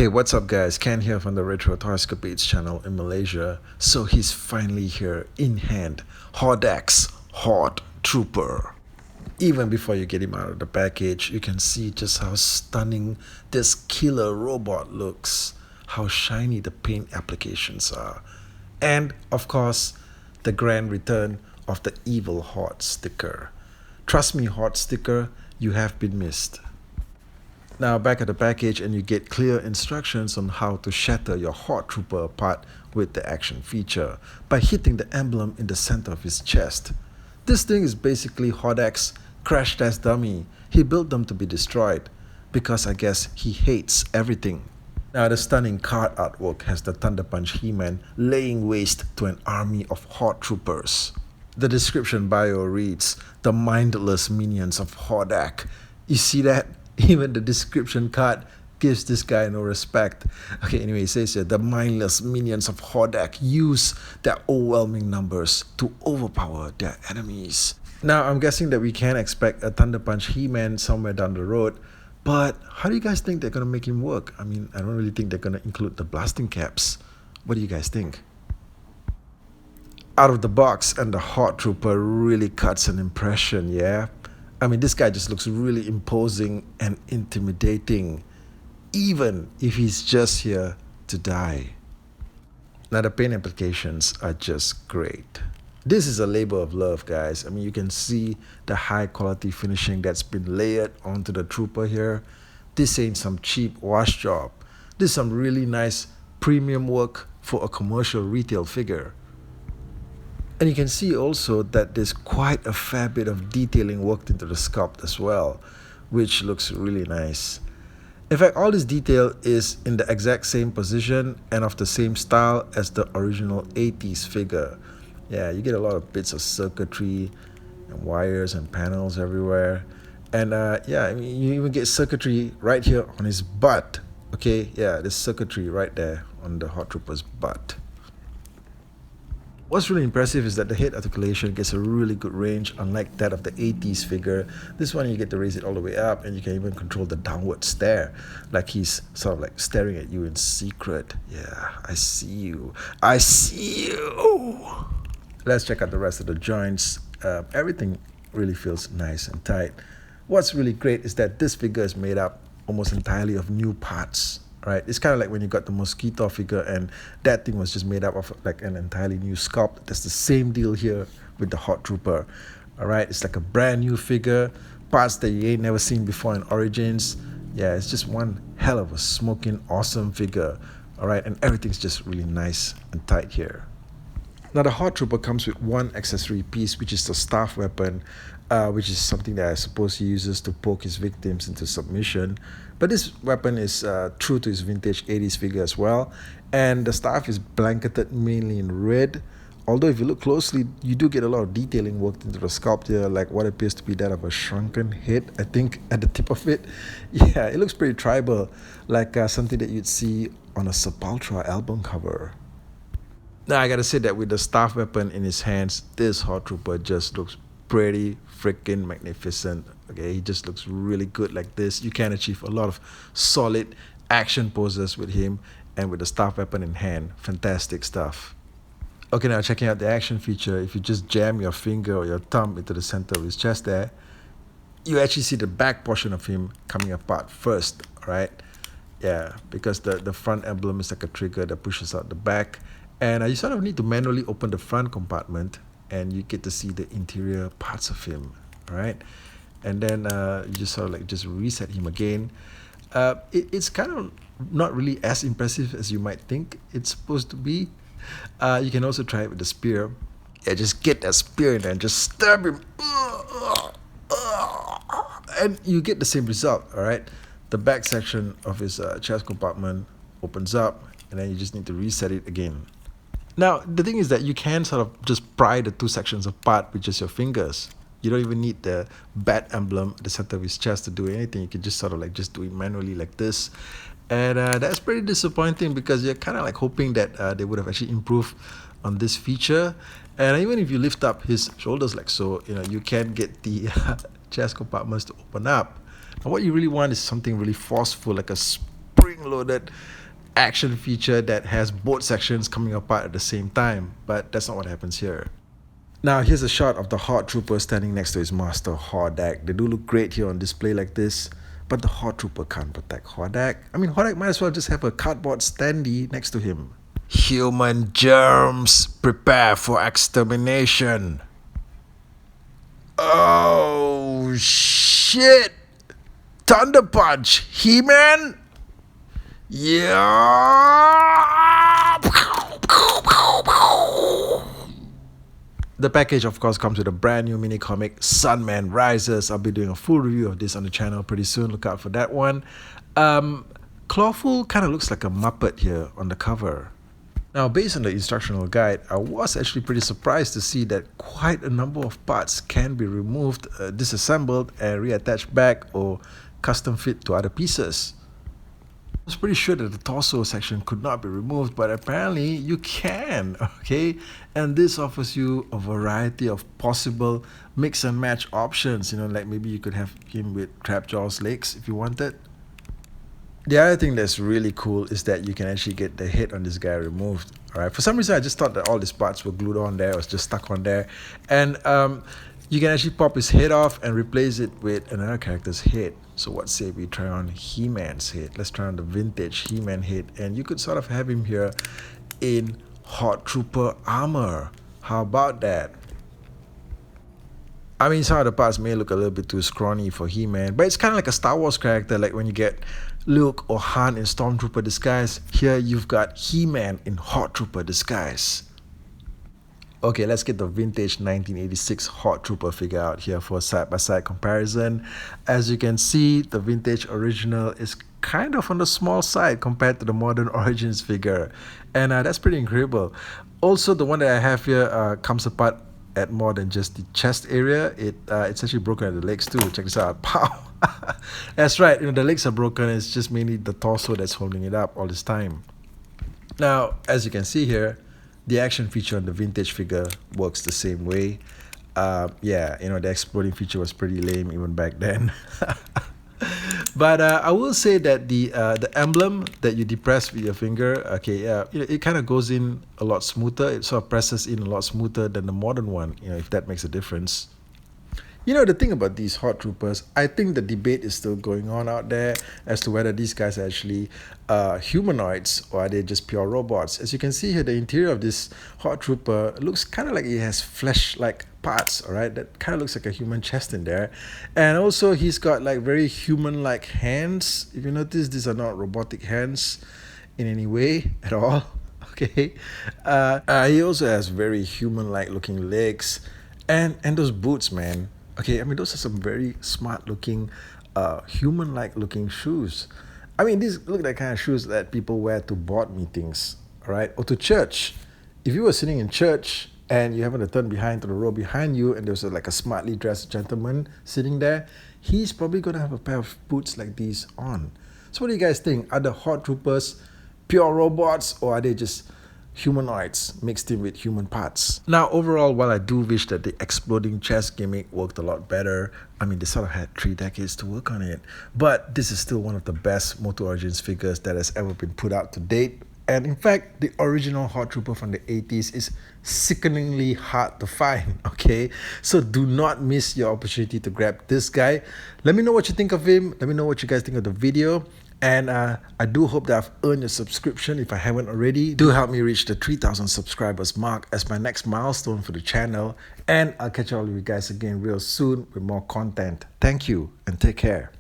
Hey, what's up guys? Ken here from the Retro Toyscapedes channel in Malaysia. So he's finally here in hand. Horde's Horde Trooper. Even before you get him out of the package, you can see just how stunning this killer robot looks. How shiny the paint applications are. And of course, the grand return of the evil Horde sticker. Trust me, Horde sticker, you have been missed. Now back at the package, and you get clear instructions on how to shatter your Horde Trooper apart with the action feature by hitting the emblem in the center of his chest. This thing is basically Horde's crash test dummy. He built them to be destroyed because I guess he hates everything. Now the stunning card artwork has the Thunder Punch He-Man laying waste to an army of Horde Troopers. The description bio reads, "The mindless minions of Horde." You see that? Even the description card gives this guy no respect. Okay, anyway, it says here, the mindless minions of Horde use their overwhelming numbers to overpower their enemies. Now, I'm guessing that we can expect a Thunder Punch He-Man somewhere down the road, but how do you guys think they're going to make him work? I mean, I don't really think they're going to include the blasting caps. What do you guys think? Out of the box, and the Horde Trooper really cuts an impression, yeah? I mean, this guy just looks really imposing and intimidating, even if he's just here to die. Now, the paint applications are just great. This is a labor of love, guys. I mean, you can see the high quality finishing that's been layered onto the trooper here. This ain't some cheap wash job. This is some really nice premium work for a commercial retail figure. And you can see also that there's quite a fair bit of detailing worked into the sculpt as well, which looks really nice. In fact, all this detail is in the exact same position and of the same style as the original 80s figure. Yeah, you get a lot of bits of circuitry and wires and panels everywhere. And yeah, I mean, you even get circuitry right here on his butt. Okay, yeah, there's circuitry right there on the Horde Trooper's butt. What's really impressive is that the head articulation gets a really good range, unlike that of the 80s figure. This one you get to raise it all the way up, and you can even control the downward stare, like he's sort of like staring at you in secret. Yeah, I see you. I see you. Let's check out the rest of the joints. Everything really feels nice and tight. What's really great is that this figure is made up almost entirely of new parts. Right, it's kind of like when you got the Mosquito figure and that thing was just made up of like an entirely new sculpt. That's the same deal here with the Horde Trooper. All right, it's like a brand new figure, parts that you ain't never seen before in Origins. Yeah, it's just one hell of a smoking awesome figure. All right, and everything's just really nice and tight here. Now the Horde Trooper comes with one accessory piece, which is the staff weapon, which is something that I suppose he uses to poke his victims into submission. But this weapon is true to his vintage 80s figure as well. And the staff is blanketed mainly in red. Although if you look closely, you do get a lot of detailing worked into the sculpt here, like what appears to be that of a shrunken head, I think, at the tip of it. Yeah, it looks pretty tribal, like something that you'd see on a Sepultura album cover. Now, I gotta say that with the staff weapon in his hands, this Horde Trooper just looks pretty freaking magnificent. Okay, he just looks really good like this. You can achieve a lot of solid action poses with him, and with the staff weapon in hand, fantastic stuff. Okay, now checking out the action feature, if you just jam your finger or your thumb into the center of his chest there, you actually see the back portion of him coming apart first, right? Yeah, because the front emblem is like a trigger that pushes out the back. And you sort of need to manually open the front compartment, and you get to see the interior parts of him, right? And then you just sort of like just reset him again. It's kind of not really as impressive as you might think it's supposed to be. You can also try it with the spear. Yeah, just get that spear in there and just stab him. And you get the same result, all right? The back section of his chest compartment opens up, and then you just need to reset it again. Now, the thing is that you can sort of just pry the two sections apart with just your fingers. You don't even need the bat emblem at the center of his chest to do anything. You can just sort of like just do it manually like this. And that's pretty disappointing because you're kind of like hoping that they would have actually improved on this feature. And even if you lift up his shoulders like so, you know, you can get the chest compartments to open up. And what you really want is something really forceful, like a spring-loaded action feature that has both sections coming apart at the same time, but that's not what happens here. Now here's a shot of the Horde Trooper standing next to his master Horde. They do look great here on display like this, but the Horde Trooper can't protect Horde. I mean, Horde might as well just have a cardboard standee next to him. Human germs, prepare for extermination. Oh shit! Thunder Punch, He-Man? Yeah! The package, of course, comes with a brand new mini comic, Sunman Rises. I'll be doing a full review of this on the channel pretty soon. Look out for that one. Clawful kind of looks like a Muppet here on the cover. Now, based on the instructional guide, I was actually pretty surprised to see that quite a number of parts can be removed, disassembled, and reattached back or custom fit to other pieces. I was pretty sure that the torso section could not be removed, but apparently you can, okay? And this offers you a variety of possible mix and match options, you know, like maybe you could have him with Trapjaw's legs if you wanted. The other thing that's really cool is that you can actually get the head on this guy removed. Alright, for some reason I just thought that all these parts were glued on there, it was just stuck on there. And you can actually pop his head off and replace it with another character's head. So what say we try on He-Man's head? Let's try on the vintage He-Man head, and you could sort of have him here in Horde Trooper armor. How about that? I mean, some of the parts may look a little bit too scrawny for He-Man, but it's kind of like a Star Wars character, like when you get Luke or Han in Stormtrooper disguise. Here you've got He-Man in Horde Trooper disguise. Okay, let's get the vintage 1986 Horde Trooper figure out here for a side-by-side comparison. As you can see, the vintage original is kind of on the small side compared to the modern Origins figure, and that's pretty incredible. Also, the one that I have here comes apart at more than just the chest area. It's actually broken at the legs too. Check this out. Pow! That's right, you know, the legs are broken. It's just mainly the torso that's holding it up all this time. Now, as you can see here, the action feature on the vintage figure works the same way. Yeah, you know, the exploding feature was pretty lame even back then. But I will say that the emblem that you depress with your finger, okay, you know, it kind of goes in a lot smoother. It sort of presses in a lot smoother than the modern one, you know, if that makes a difference. You know, the thing about these Horde Troopers, I think the debate is still going on out there as to whether these guys are actually humanoids or are they just pure robots. As you can see here, the interior of this Horde Trooper looks kind of like it has flesh-like parts, all right? That kind of looks like a human chest in there. And also, he's got like very human-like hands. If you notice, these are not robotic hands in any way at all, okay? He also has very human-like looking legs and those boots, man. Okay, I mean, those are some very smart looking, human-like looking shoes. I mean, these look like kind of shoes that people wear to board meetings, all right, or to church. If you were sitting in church and you happen to turn behind to the row behind you and there's like a smartly dressed gentleman sitting there, he's probably going to have a pair of boots like these on. So what do you guys think? Are the Horde Troopers pure robots or are they just humanoids mixed in with human parts? Now, overall, while I do wish that the exploding chest gimmick worked a lot better, I mean, they sort of had 3 decades to work on it, but this is still one of the best MOTU Origins figures that has ever been put out to date. And in fact, the original Horde Trooper from the 80s is sickeningly hard to find, okay? So do not miss your opportunity to grab this guy. Let me know what you think of him. Let me know what you guys think of the video. And I do hope that I've earned your subscription if I haven't already. Do help me reach the 3,000 subscribers mark as my next milestone for the channel. And I'll catch all of you guys again real soon with more content. Thank you and take care.